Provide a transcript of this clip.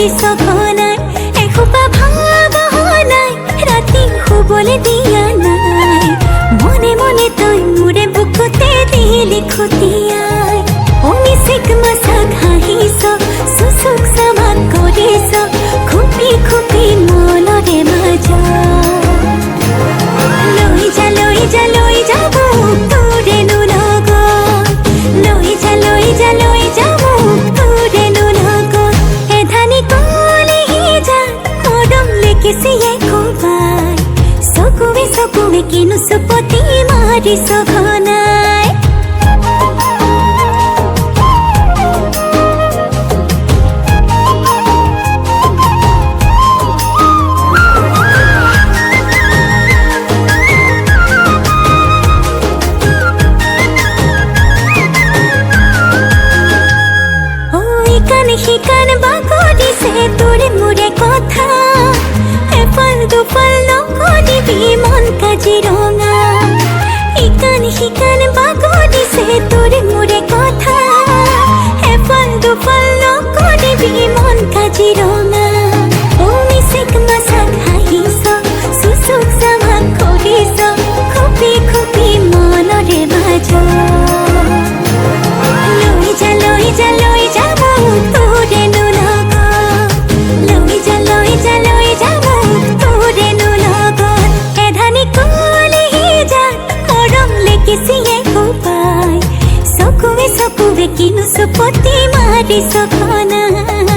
মাৰিছ ঘনাই এসোপা ভাবনাই ৰাতি শুবলৈ দিয়া নাই মনে মনে তই মোৰে বুকুতে দিলি খুটিয়াই অমিচিক মাছাক হাঁহিছ চুচুক চামাক কৰিছ খুপি খুপি মনৰে মাজা লৈ যা লৈ যা লৈ যাব তোৰেনো লগত লৈ যা লৈ যা লৈ যাব তোৰেনো লগত এধানি কলিহি যা মৰম লেকিছিয়ে খুবাই চকুৱে চকুৱে কিনো চুপতি মাৰিছ ঘনাই শিকান বাগৰিছে তোৰে মোৰে কথা এফাল দুফাল নকৰিবি মন কাজিৰঙা শিকান বাগৰিছে তোৰে মোৰে কথা এফাল দুফাল নকৰিবি মন কাজিৰঙা অমিচিক মাছাক হাঁহিছ চুচুক চামাক কৰিছ খুপি খুপি মনৰে মাজা লৈ যা লৈ যা লৈ যাব তোৰেনো লগত লৈ যা লৈ যা লৈ যাব তোৰেনো লগত এধানি কলিহি যা মৰম লেকিছিয়ে খুবাই চকুৱে চকুৱে কিনো চুপতি মাৰিছ ঘনাই